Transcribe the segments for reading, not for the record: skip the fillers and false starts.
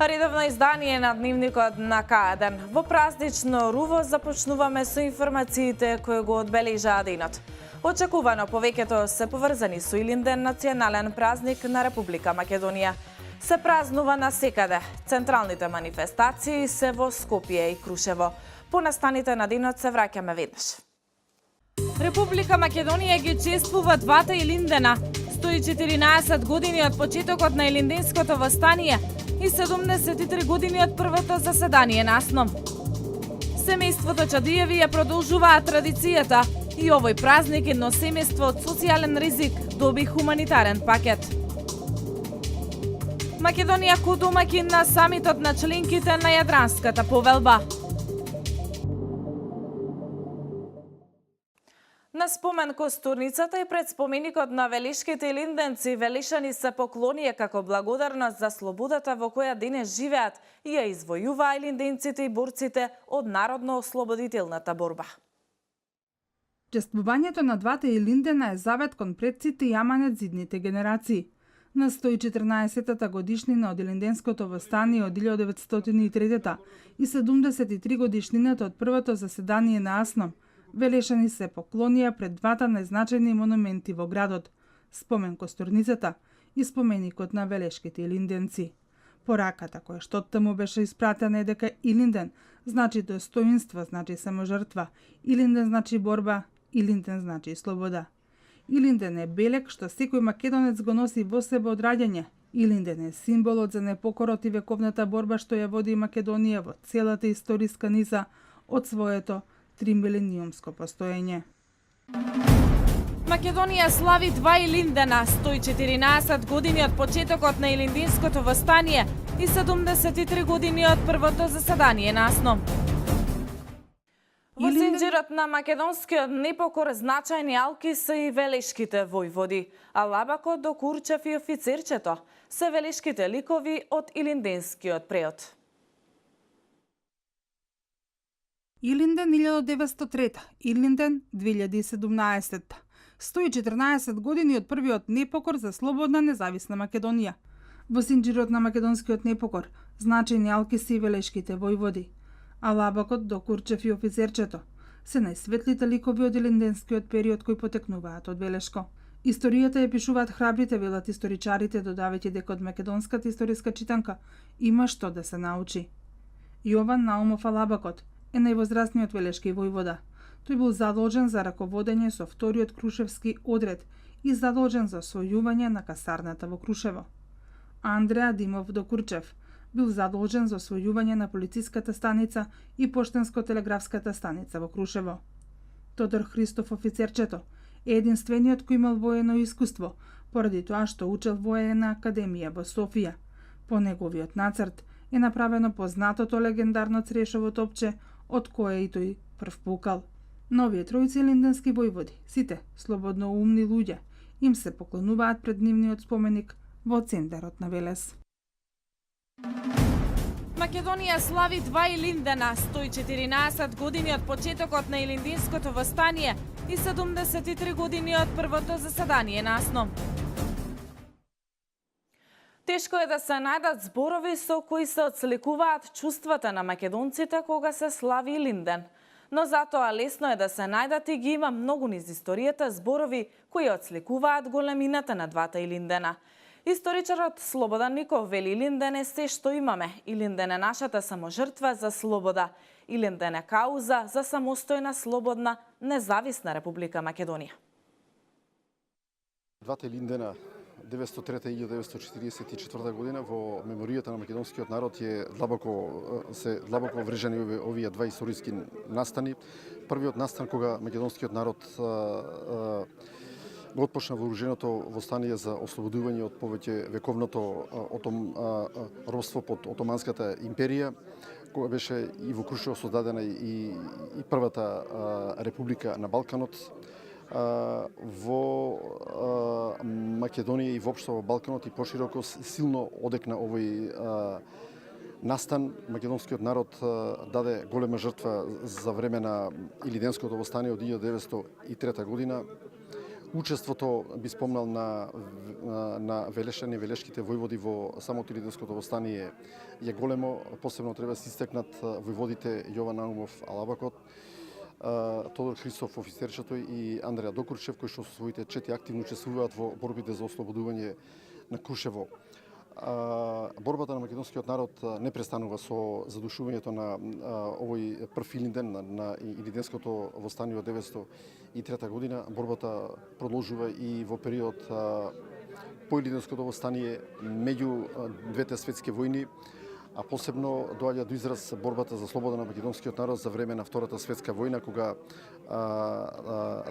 Редовно издание на дневникот на К1. Во празнично руво започнуваме со информациите кои го одбележаа денот. Очекувано повеќето се поврзани со Илинден, национален празник на Република Македонија. Се празнува насекаде. Централните манифестации се во Скопје и Крушево. По настаните на денот се враќаме веднаш. Република Македонија ги чествува двата Илиндена. 114 години од почетокот на Илинденското востание и 73 години од првото заседание на СНОМ. Семејството Чадиеви ја продолжуваат традицијата и овој празник едно семејство од социјален ризик доби хуманитарен пакет. Македонија ко домаќин на самитот на членките на Јадранската повелба. На спомен костурницата и пред споменикот на велишките илинденци, велишани се поклонија како благодарност за слободата во која денес живеат и ја извојуваа илинденците и борците од народно-ослободителната борба. Чествувањето на двата Илиндена е завет кон предците и аманет за идните генерации. На 114-та годишнина од Илинденското востание од 1903 и 73 годишнината од првото заседание на СНОМ, велешани се поклонија пред двата најзначајни монументи во градот, спомен костурницата и споменикот на велешките илинденци. Пораката која што таму беше испратена е дека Илинден значи достоинство, значи саможртва, Илинден значи борба, Илинден значи слобода. Илинден е белег што секој македонец го носи во себе од раѓање. Илинден е символот за непокорот и вековната борба што ја води Македонија во целата историска низа од своето 3 милениумско постоење. Македонија слави два Илиндена, 114 години од почетокот на Илинденското востание и 73 години од првото заседание на СНОМ. Во синџирот на македонскиот непокор значајни алки се и велешките војводи, а Лабако до Курчев и офицерчето се велешките ликови од илинденскиот преод. Илинден 1903, Илинден 2017. 114 години од првиот непокор за слободна независна Македонија. Во синџирот на македонскиот непокор значајни алки се и велешките војводи, а Лабакот до Курчев и офицерчето се најсветлите ликови од илинденскиот период кои потекнуваат од Велешко. Историјата ја пишуваат храбрите, велат историчарите, додавајќи дека од македонската историска читанка има што да се научи. Јован Наумов Алабакот е највозрастниот велешки војвода. Тој бил задолжен за раководење со вториот крушевски одред и задолжен за освојување на касарната во Крушево. Андреа Димов до Курчев бил задолжен за освојување на полициската станица и поштенско-телеграфската станица во Крушево. Тодор Христоф офицерчето е единствениот кој имал воено искуство, поради тоа што учел воена академија во Софија. По неговиот нацрт е направено познатото легендарно Црешово топче, од кое и тој прв пукал. Новие тројци илинденски војводи, сите слободноумни луѓе, им се поклонуваат пред нивниот споменик во центарот на Велес. Македонија слави два Илиндена, 114 години од почетокот на Илинденското востание и 73 години од првото заседание на СНОМ. Тешко е да се најдат зборови со кои се отсликуваат чувствата на македонците кога се слави Илинден. Но затоа лесно е да се најдат и ги има многу низ историјата зборови кои отсликуваат големината на двата Илиндена. Историчарот Слободан Ников вели Илинден е се што имаме. Илинден е нашата саможртва за слобода. Илинден е кауза за самостојна, слободна, независна Република Македонија. Двата Илиндена 1903 и 1944 година во меморијата на македонскиот народ е длабоко врежани овие два историски настани. Првиот настан кога македонскиот народ го отпочна вооруженото востание за ослободување од повеќе вековното робство под Отоманската империја, кога беше и во Крушево создадена и првата република на Балканот. Во Македонија и воопшто во Балканот и пошироко силно одекна овој настан. Македонскиот народ даде голема жртва за време на Илинденското востание од 1903 година. Учеството би спомнал на Велешани, Велешките војводи во самото Илинденското востание е големо, посебно треба да се истекнат војводите Јован Наумов Алабакот, Тодор Христов Офицерчето и Андреја Докурчев, кои што со своите чети активно учествуваат во борбите за ослободување на Крушево. Борбата на македонскиот народ не престанува со задушувањето на овој прв Илинден на Илинденското востание од 1903 година. Борбата продолжува и во период по Илинденското востание меѓу двете светски војни, а посебно доаѓа до израз борбата за слобода на македонскиот народ за време на Втората светска војна, кога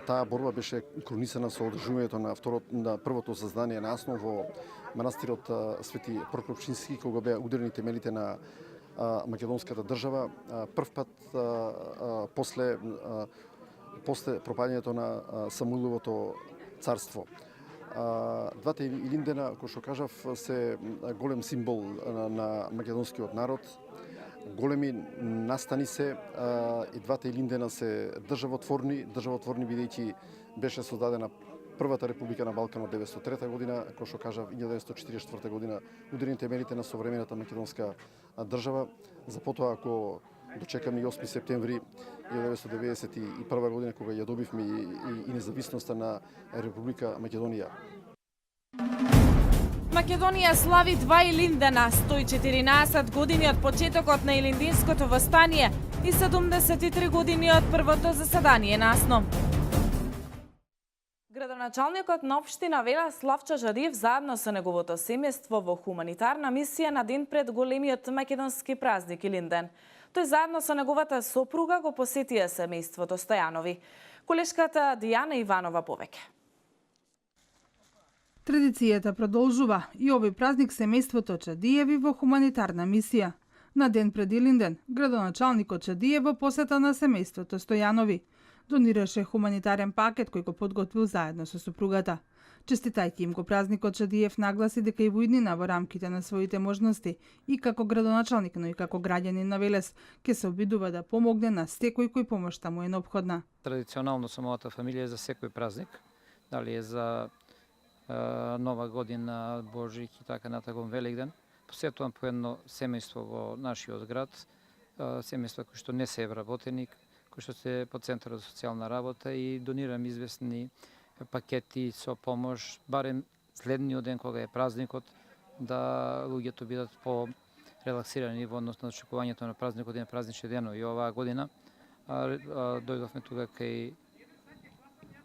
таа борба беше кронисана со одржувањето на првото заздание на Аснол во манастирот Свети Прокопчински, кога беа ударени темелите на македонската држава, прв пат после пропаѓањето на Самуиловото царство. Двата Илиндена, кој што кажав, се голем символ на македонскиот народ. Големи настани се, и двата Илиндена се државотворни бидејќи беше создадена Првата република на Балкан од 1903 година, кој што кажав 1944 година, ударени темелите на современата македонска држава. За потоа, ако дочекаме и 8 септември 1991 година, кога ја добивме и независноста на Република Македонија. Македонија слави два Илиндена, 114 години од почетокот на Илиндинското востание и 73 години од првото заседание на Асно. Градоначалникот на општина Вела Славчо Жадиев заедно со неговото семејство во хуманитарна мисија на ден пред големиот македонски празник Илинден. Тој заедно со неговата сопруга го посетија семејството Стојанови. Колешката Дијана Иванова повеќе. Традицијата продолжува и овој празник семејството Чадиеви во хуманитарна мисија. На ден пред Илинден, градоначалникот Чадиев во посета на семејството Стојанови донираше хуманитарен пакет кој го подготвил заедно со сопругата. Честитајќи им го празникот, Чадиев нагласи дека и во иднина во рамките на своите можности и како градоначалник, но и како граѓанин на Велес, ќе се обидува да помогне на секој кој помошта му е неопходна. Традиционално со мојата фамилија за секој празник, дали е за Нова година, Божик и така натаму Великден, посетувам по едно семејство во нашиот град, семејства кои што не се вработени, кои што се по Центарот за социјална работа, и донирам известни пакети со помош, барем следниот ден кога е празникот, да луѓето бидат по релаксирани во однос на очекувањето на празникот и на празнични денови. И оваа година дојдовме тука кај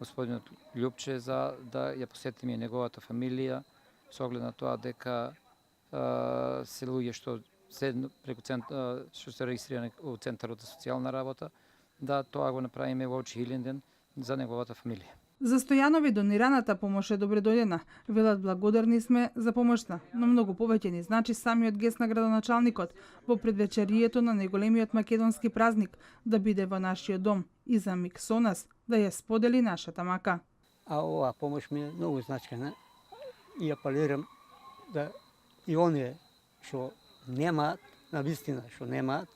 господинот Љупче за да ја посетиме неговата фамилија, со оглед на тоа дека се луѓе што се регистрирани во Центарот за социјална работа, да тоа го направиме во очи Илинден за неговата фамилија. За Стојанови донираната помош е добредојдена. Велат, благодарни сме за помошта, но многу повеќе ни значи самиот гест на градоначалникот во предвечерието на најголемиот македонски празник да биде во нашиот дом и за миг со нас да ја сподели нашата мака. А оваа помош ми е многу значајна и апелирам да и оние што немаат, на вистина што немаат,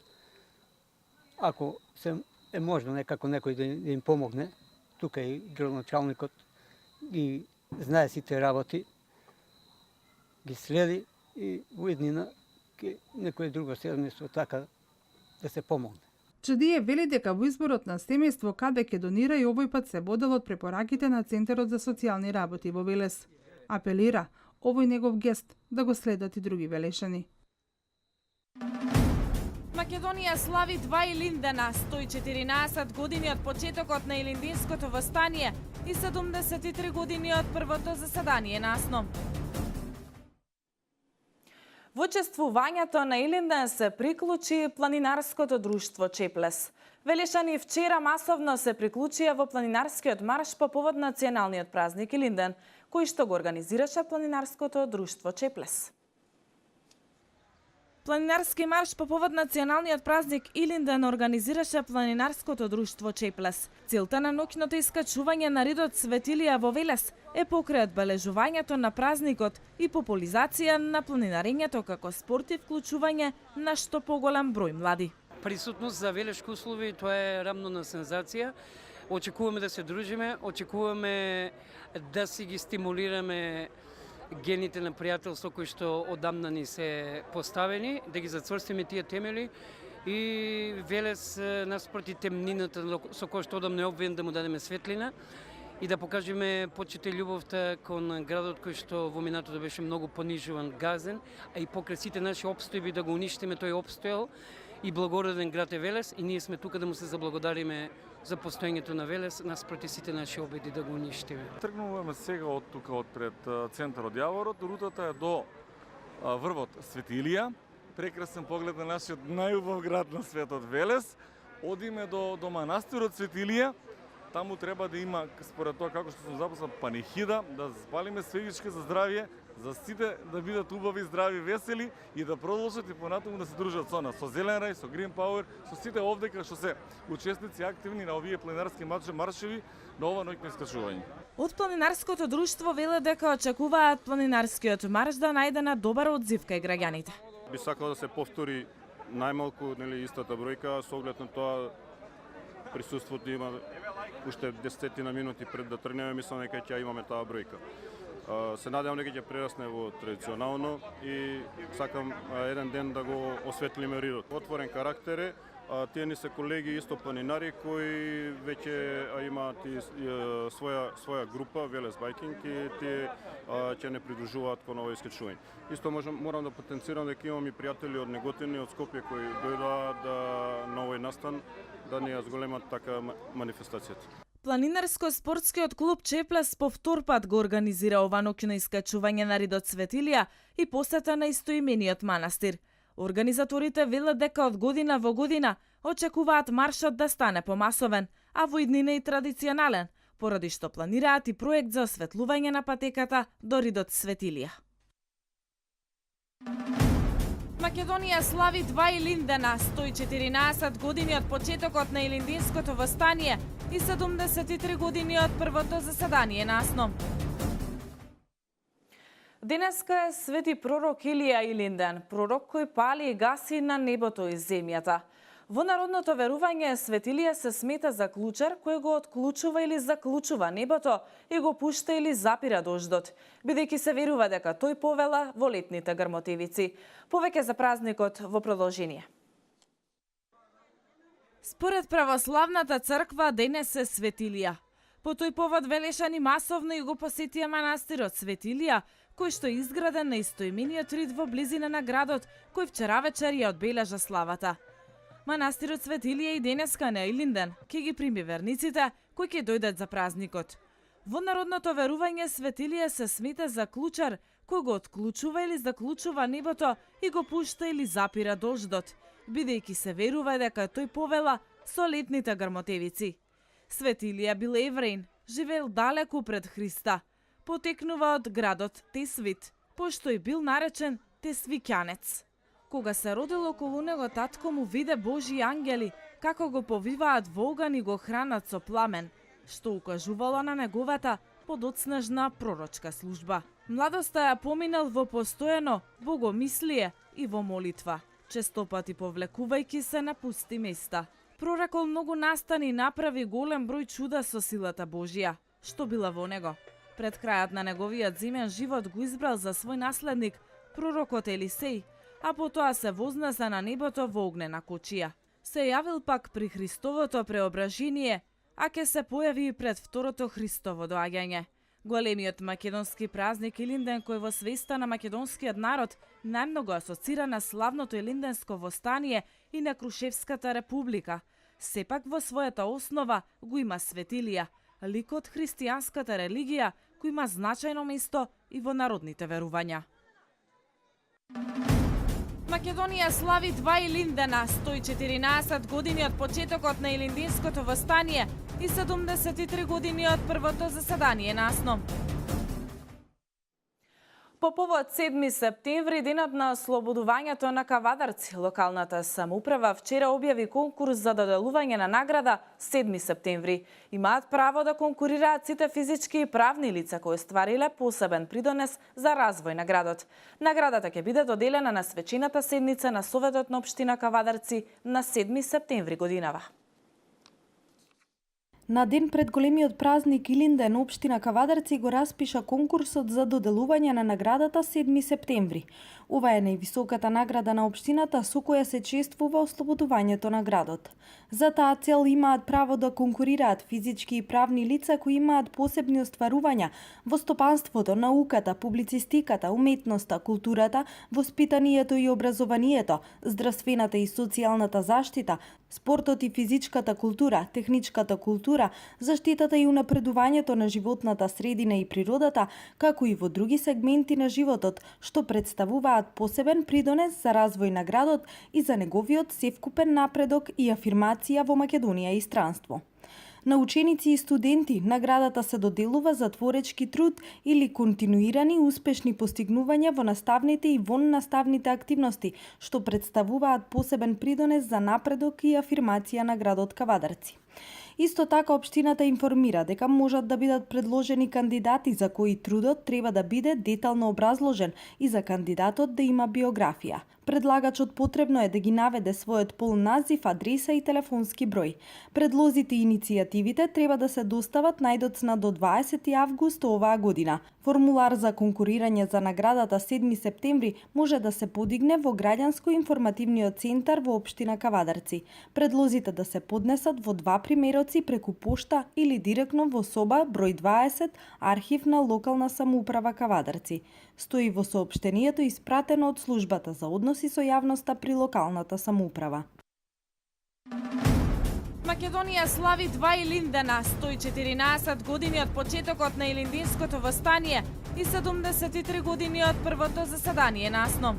ако се е можно некако некој да им помогне, тука и градоначалникот ги знае сите работи, ги следи и во иднина ке некој друго седмество така да се помогне. Чадиев вели дека во изборот на семејство каде ќе донира и овој пат се водел од препораките на Центарот за социјални работи во Велес. Апелира овој негов гест да го следат и други велешани. Македонија слави два Илиндена, 114 години од почетокот на Илиндинското востание и 73 години од првото заседание на Асно. Во чествувањето на Илинден се приклучи планинарското друштво Чеплес. Велешани вчера масовно се приклучија во планинарскиот марш по повод националниот празник Илинден, кој што го организираше планинарското друштво Чеплес. Планинарски марш по повод националниот празник Илинден организираше планинарското друштво Чеплес. Целта на ноќното искачување на ридот Светилија во Велес е покрај одбележувањето на празникот и популизација на планинарењето како спорт и вклучување на што поголем број млади. Присутност за велешки услови, тоа е рамно на сензација. Очекуваме да се дружиме, очекуваме да си ги стимулираме гените на пријателство кои што одамна ни се поставени, да ги зацврстиме тие темели и Велес наспроти темнината со која што одамна е обвиен да му дадеме светлина и да покажеме почит и љубовта кон градот кој што во минатото беше многу понижуван, газен, а и покрај сите наши обстојби да го уништиме, тој обстојал и благороден град е Велес и ние сме тука да му се заблагодариме за постоењето на Велес наспроти сите наши обиди да го уништиме. Тргнуваме сега од тука од пред центарот Јаворот, рутата е до врвот Светилија, прекрасен поглед на нашиот најубав град на светот Велес. Одиме до манастирот Светилија. Таму треба да има, според тоа како што сум записал, панихида, да спалиме свечичка за здравје, за сите да бидат убави, здрави, весели и да продолжат и понатаму да се дружат со нас, со Зелен рај, со Green Power, со сите овдека што се учесници активни на овие планинарски маршеви на ова ноќно искачување. Од планинарското друштво велат дека очекуваат планинарскиот марш да најде на добар одзив кај граѓаните. Би сакал да се повтори најмалку истата бројка со оглед на тоа присуството има уште 10 минути пред да тргнеме, мислам дека ќе имаме таа бројка. Се надевам дека ќе прерасне во традиционално и сакам еден ден да го осветлиме ридот. Отворен карактер е, тие ни се колеги исто планинари кои веќе имаат своја група Велес Байкинг и тие ќе не придружуваат кон ова искачување. Исто морам да потенцирам дека имам и пријатели од Неготин и од Скопје кои дојдоа на овој настан да ни ја зголемат така манифестацијата. Планинарско-спортскиот клуб Чеплес по втор пат го организира ова ноќно искачување на ридот Светилија и посета на истоимениот манастир. Организаторите велат дека од година во година очекуваат маршот да стане помасовен, а во иднина и традиционален, поради што планираат и проект за осветлување на патеката до ридот Светилија. Македонија слави 2 Илиндена, 114 години од почетокот на Илиндинското востание и 73 години од првото заседание на АСНОМ. Денеска е свети пророк Илија Илинден, пророк кој пали и гаси на небото и земјата. Во народното верување Светилија се смета за клучар кој го отклучува или заклучува небото и го пушта или запира дождот, бидејќи се верува дека тој повела во летните грмотевици. Повеќе за празникот во продолжение. Според православната црква денес е Светилија. По тој повод велешани масовно и го посетија манастирот Светилија, кој што е изграден на истоимениот рид во близина на градот, кој вчера вечер ја одбележа славата. Манастирот Светилија и денеска на Илинден ќе ги прими верниците кои ќе дојдат за празникот. Во народното верување Светилија се смета за клучар кој го отклучува или заклучува небото и го пушта или запира дождот, бидејќи се верува дека тој повела со летните грмотевици. Светилија бил евреин, живеел далеку пред Христа. Потекнува од градот Тесвит, пошто и бил наречен Тесвикјанец. Кога се родил околу него, татко му виде Божји ангели како го повиваат во оган и го хранат со пламен, што укажувало на неговата подоцнежна пророчка служба. Младоста ја поминал во постојано богомислие и во молитва, честопати повлекувајќи се на пусти места. Прорекол многу настани и направи голем број чуда со силата Божја, што била во него. Пред крајот на неговиот земен живот го избрал за свој наследник пророкот Елисеј, а потоа се вознесе на небото во огнена кочија. Се јавил пак при Христовото преображение, а ке се појави и пред второто Христово доаѓање. Големиот македонски празник Илинден, кој во свеста на македонскиот народ најмногу асоцира на славното Илинденско востание и на Крушевската република, сепак во својата основа го има Светилија, лик од христијанската религија, кој има значајно место и во народните верувања. Македонија слави 2 Илиндена, 114 години од почетокот на Илиндинското востание и 73 години од првото заседание на АСНОМ. По повод 7 септември, денот на ослободувањето на Кавадарци, локалната самоуправа вчера објави конкурс за доделување на награда 7 септември. Имаат право да конкурираат сите физички и правни лица кои ствариле посебен придонес за развој на градот. Наградата ќе биде доделена на свечената седница на Советот на општина Кавадарци на 7 септември годинава. На ден пред големиот празник Илинден, општина Кавадарци го распиша конкурсот за доделување на наградата 7 септември. Ова е највисоката награда на општината со која се чествува ослободувањето на градот. За таа цел имаат право да конкурираат физички и правни лица кои имаат посебни остварувања во стопанството, науката, публицистиката, уметноста, културата, воспитанието и образованието, здравствената и социјалната заштита, спортот и физичката култура, техничката култура, заштитата и унапредувањето на животната средина и природата, како и во други сегменти на животот, што представуваат посебен придонес за развој на градот и за неговиот севкупен напредок и афирмација во Македонија и странство. На ученици и студенти наградата се доделува за творечки труд или континуирани успешни постигнувања во наставните и воннаставните активности, што представуваат посебен придонес за напредок и афирмација на градот Кавадарци. Исто така, општината информира дека можат да бидат предложени кандидати за кои трудот треба да биде детално образложен и за кандидатот да има биографија. Предлагачот потребно е да ги наведе својот полн назив, адреса и телефонски број. Предлозите и иницијативите треба да се достават најдоцна до 20 август оваа година. Формулар за конкурирање за наградата 7 септември може да се подигне во граѓанско-информативниот центар во општина Кавадарци. Предлозите да се поднесат во 2 примероци преку пошта или директно во соба број 20, архив на локална самоуправа Кавадарци. Стои во соопштението испратено од службата за односи со јавноста при локалната самоуправа. Македонија слави 2 Илиндена, 114 години од почетокот на Илиндинското востание и 73 години од првото заседание на СНО.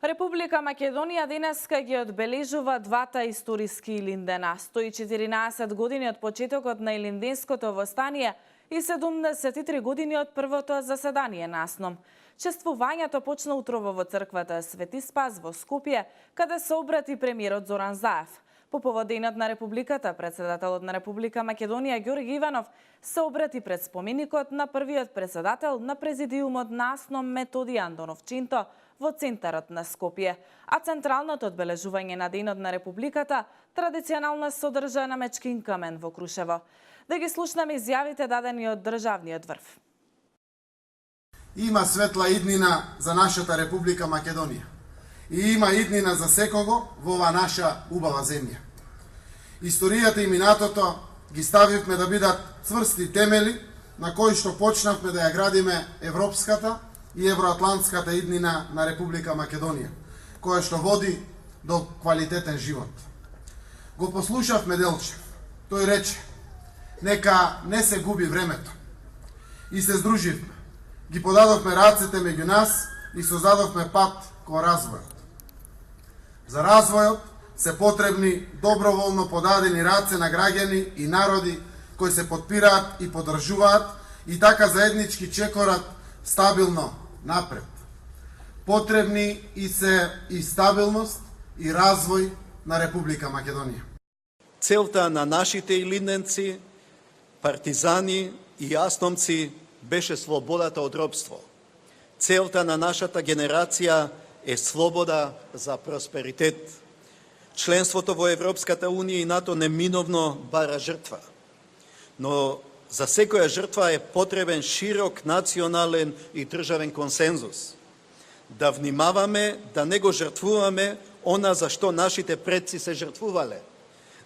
Република Македонија денеска ги одбележува двата историски Илиндена, 114 години од почетокот на Илиндинското востание и 73 години од првото заседание на СНО. Чествувањето почна утрово во црквата Свети Спас во Скопје, каде се обрати премиерот Зоран Заев. По повод Денот на Републиката, председателот на Република Македонија Ѓорги Иванов се обрати пред споменикот на првиот председател на президиумот на СНО Методи Андонов Чинто во центарот на Скопје, а централното одбележување на Денот на Републиката традиционално се одржа на Мечкин камен во Крушево. Да ги слушнаме изјавите дадени од државниот врв. Има светла иднина за нашата Република Македонија и има иднина за секого во ова наша убава земја. Историјата и минатото ги ставивме да бидат цврсти темели на кои што почнавме да ја градиме европската и евроатлантската иднина на Република Македонија, која што води до квалитетен живот. Го послушавме Делчев. Тој рече: нека не се губи времето. И се здруживме. Ги подадовме рацете меѓу нас и создадовме пат кон развојот. За развојот се потребни доброволно подадени раце на граѓани и народи кои се подпираат и поддржуваат и така заеднички чекорат стабилно напред. Потребни и се и стабилност и развој на Република Македонија. Целта на нашите илинденци, партизани и јасномци беше слободата од робство. Целта на нашата генерација е слобода за просперитет. Членството во Европската Унија и НАТО неминовно бара жртва. Но за секоја жртва е потребен широк национален и државен консензус. Да внимаваме да не го жртвуваме она за што нашите предци се жртвувале.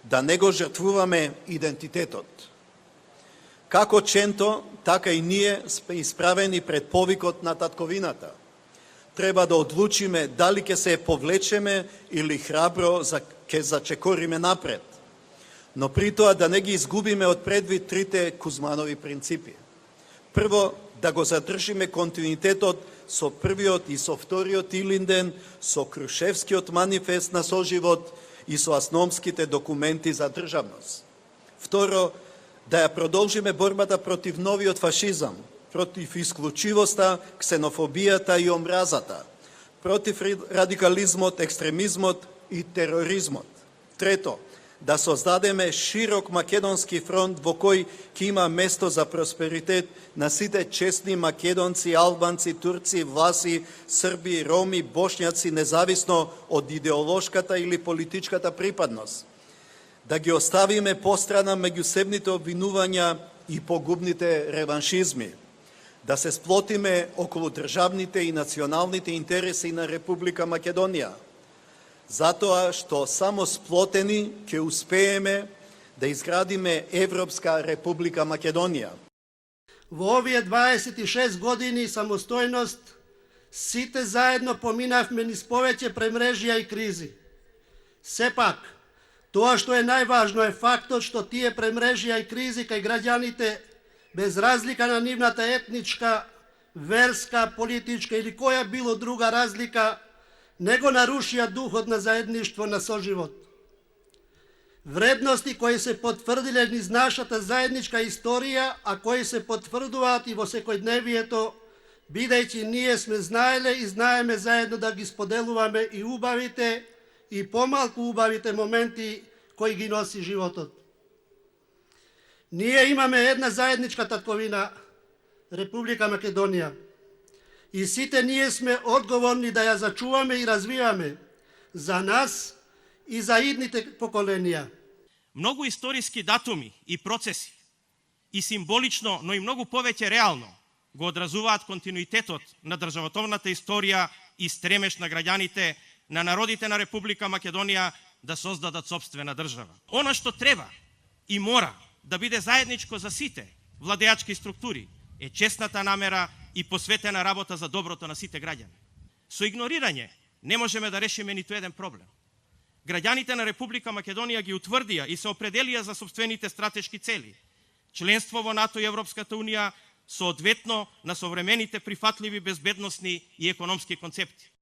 Да не го жртвуваме идентитетот. Како Ченто, така и ние сме исправени пред повикот на татковината. Треба да одлучиме дали ќе се повлечеме или храбро ќе зачекориме напред. Но при тоа да не ги изгубиме од предвид трите Кузманови принципи. Прво, да го задржиме континуитетот со првиот и со вториот Илинден, со Крушевскиот манифест на соживот и со асномските документи за државност. Второ, да ја продолжиме борбата против новиот фашизам, против исклучивоста, ксенофобијата и омразата, против радикализмот, екстремизмот и тероризмот. Трето, да создадеме широк македонски фронт во кој ќе има место за просперитет на сите честни македонци, албанци, турци, власи, срби, роми, бошњаци, независно од идеолошката или политичката припадност. да ги оставиме пострана меѓусебните обвинувања и погубните реваншизми, да се сплотиме околу државните и националните интереси на Република Македонија, затоа што само сплотени ќе успееме да изградиме Европска Република Македонија. Во овие 26 години самостојност, сите заедно поминавме низ повеќе премрежија и кризи. Сепак, тоа што е најважно е фактот што тие премрежија и кризи кај граѓаните, без разлика на нивната етничка, верска, политичка или која било друга разлика, не го нарушија духот на заедништво на соживот. Вредности кои се потврдиле низ нашата заедничка историја, а кои се потврдуваат и во секојдневието, бидејќи ние сме знаеле и знаеме заедно да ги споделуваме и убавите и помалку убавите моменти кои ги носи животот. Ние имаме една заедничка татковина, Република Македонија. И сите ние сме одговорни да ја зачуваме и развиваме за нас и за идните поколенија. Многу историски датуми и процеси и символично, но и многу повеќе реално го одразуваат континуитетот на државотворната историја и стремеж на граѓаните, на народите на Република Македонија да создадат сопствена држава. Она што треба и мора да биде заедничко за сите владеачки структури е честната намера и посветена работа за доброто на сите граѓани. Со игнорирање не можеме да решиме ниту еден проблем. Граѓаните на Република Македонија ги утврдија и се определија за сопствените стратешки цели. Членство во НАТО и Европската Унија соодветно на современите прифатливи безбедносни и економски концепти.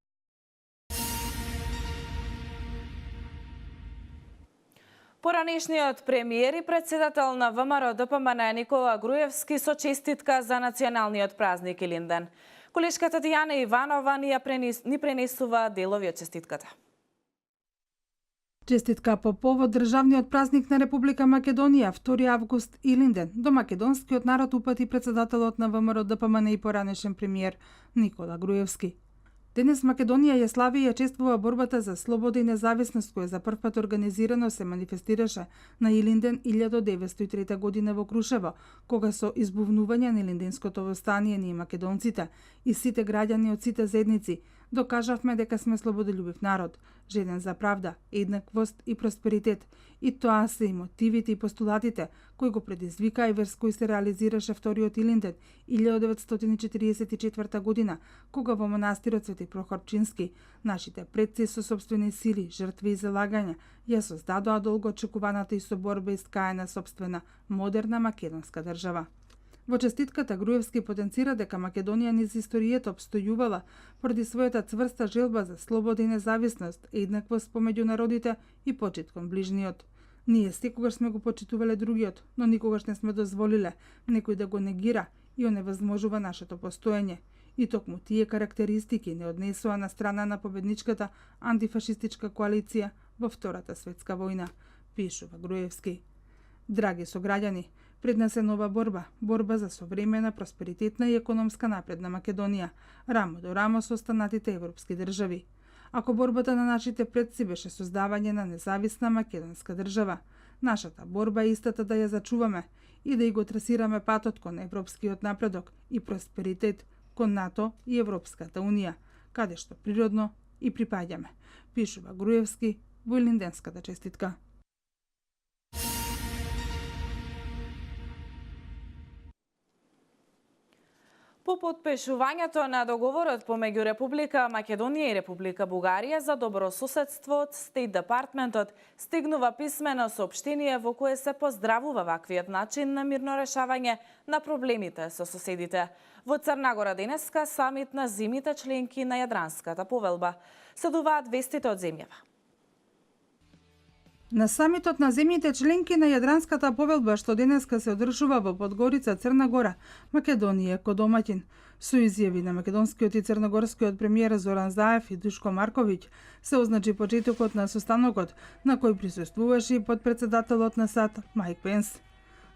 Поранешниот премиер и председател на ВМРО ДПМН Никола Груевски со честитка за националниот празник Илинден. Колешката Дијана Иванова ни пренесува делови од честитката. Честитка по повод државниот празник на Република Македонија, 2 август Илинден, до македонскиот народ упати председателот на ВМРО ДПМН и поранешен премиер Никола Груевски. Денес Македонија ја слави и ја чествува борбата за слобода и независност која за прв пат организирано се манифестираше на Илинден 1903 година во Крушево, кога со избувнување на Илинденското востание ние македонците и сите граѓани од сите заедници докажавме дека сме слободолюбив народ, жеден за правда, еднаквост и просперитет. И тоа се и мотивите и постулатите кои го предизвика и врз кои се реализираше вториот Илинден 1944 година, кога во манастирот Свети Прохорчински нашите предци со собствени сили, жртви и залагања ја создадоа долго очекуваната и со борба искаена собствена модерна македонска држава. Во честитката Груевски потенцира дека Македонија низ историјата обстојувала поради својата цврста желба за слобода и независност, еднаквост помеѓу народите и почит кон ближниот. Ние секогаш сме го почитувале другиот, но никогаш не сме дозволиле некој да го негира и оневозможува нашето постоење. И токму тие карактеристики не однесоа на страна на победничката антифашистичка коалиција во Втората светска војна, пишува Груевски. Драги сограѓани, пред нас е нова борба за современа, просперитетна и економска напредна Македонија, рамо до рамо со останатите европски држави. Ако борбата на нашите предци беше создавање на независна македонска држава, нашата борба е истата да ја зачуваме и да ја го трасираме патот кон европскиот напредок и просперитет кон НАТО и Европската Унија, каде што природно и припаѓаме, пишува Груевски во Илинденската честитка. По потпишувањето на договорот помеѓу Република Македонија и Република Бугарија за добрососедство од Стейт Департментот стигнува писмено соопштение во кое се поздравува ваквиот начин на мирно решавање на проблемите со соседите. Во Црна Гора денеска самит на земјите членки на Јадранската повелба. Следуваат вестите од земјава. На самитот на земјите членки на Јадранската повелба, што денеска се одржува во Подгорица, Црна Гора, Македонија ко домаќин, со изјави на македонскиот и црногорскиот премиер Зоран Заев и Душко Марковиќ, се означи почетокот на состанокот на кој присуствуваше и подпредседателот на САД Мајк Пенс.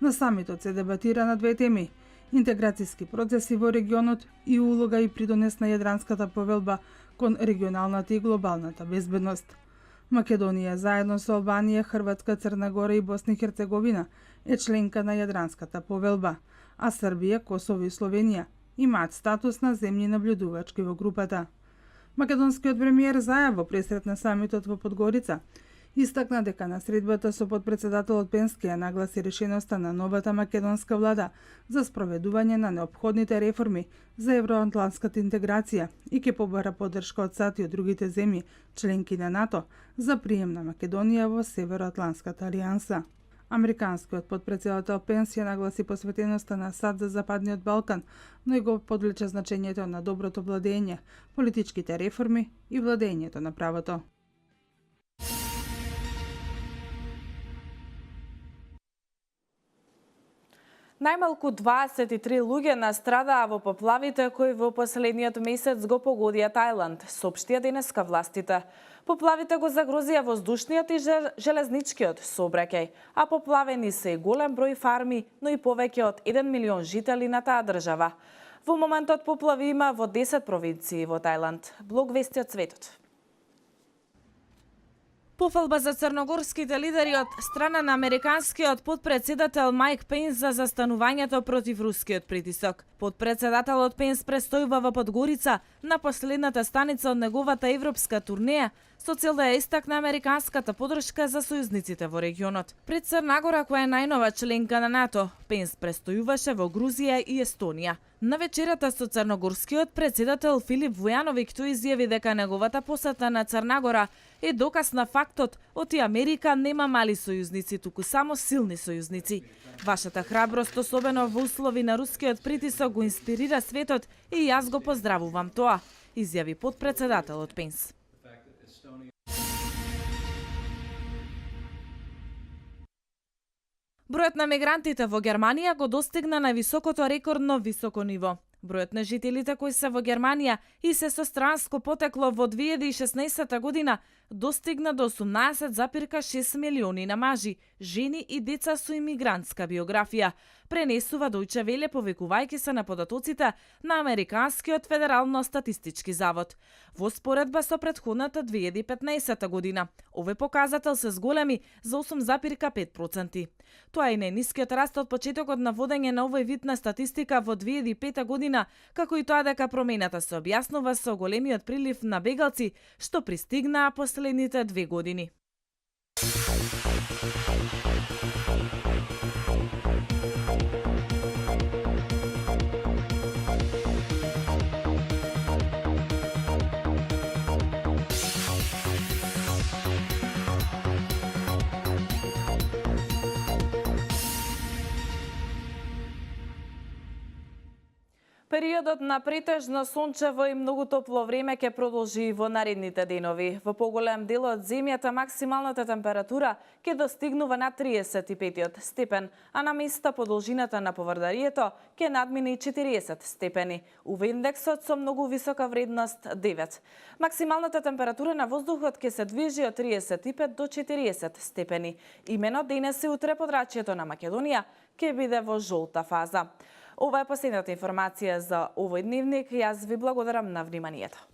На самитот се дебатира на две теми: интеграцијски процеси во регионот и улога и придонес на Јадранската повелба кон регионалната и глобалната безбедност. Македонија заедно со Албанија, Хрватска, Црна Гора и Босна и Херцеговина е членка на Јадранската повелба, а Србија, Косово и Словенија имаат статус на земји наблюдувачки во групата. Македонскиот премиер Заев во пресрет на самитот во Подгорица истакна дека на средбата со подпредседателот Пенски ја нагласи решеноста на новата македонска влада за спроведување на неопходните реформи за евроатлантската интеграција и ќе побара поддршка од САД и од другите земји, членки на НАТО, за прием на Македонија во Североатлантската алијанса. Американскиот подпредседател Пенс ја нагласи посветеноста на САД за Западниот Балкан, но и го подлича значењето на доброто владење, политичките реформи и владењето на правото. Најмалку 23 луѓе настрадаа во поплавите кои во последниот месец го погодија Тајланд, соопштија денеска властите. Поплавите го загрозија воздушниот и железничкиот сообраќај, а поплавени се и голем број фарми, но и повеќе од 1 милион жители на таа држава. Во моментот поплави има во 10 провинции во Тајланд. Блог вести од светот. Пофалба за црногорските лидери од страна на американскиот подпредседател Майк Пенс за застанувањето против рускиот притисок. Подпредседателот Пенс престојува во Подгорица на последната станица од неговата европска турнеја со цел да ја истакне американската поддршка за сојузниците во регионот. Пред Црна Гора, која е најнова членка на НАТО, Пенс престојуваше во Грузија и Естонија. На вечерата со црногорскиот председател Филип Вујановиќ тој изјави дека неговата посета на Црна Гора е доказ на фактот оти Америка нема мали сојузници, туку само силни сојузници. Вашата храброст, особено во услови на рускиот притисок, го инспирира светот и јас го поздравувам тоа, изјави подпредседателот Пенс. Бројот на мигрантите во Германија го достигна највисокото рекордно високо ниво. Бројот на жителите кои се во Германија и се со странско потекло во 2016 година достигна до 18,6 милиони на мажи, жени и деца со имигрантска биографија, пренесува Дојче Веле повикувајќи се на податоците на Американскиот федерално статистички завод. Во споредба со претходната 2015 година, овој показател се зголеми за 8,5%. Тоа е најнискиот раст од почетокот на водење на овој вид на статистика во 2005 година, како и тоа дека промената се објаснува со големиот прилив на бегалци што пристигнаа последните 2 години. Периодот на претежно сончево и многу топло време ќе продолжи и во наредните денови. Во поголем дел од земјата максималната температура ќе достигнува на 35 степен, а на места по должината на поврдарието ќе надмине 40 степени. УВ индексот со многу висока вредност 9. Максималната температура на воздухот ќе се движи од 35 до 40 степени. Имено денес и утре подрачјето на Македонија ќе биде во жолта фаза. Ова е последната информација за овој дневник. Јас ви благодарам на вниманието.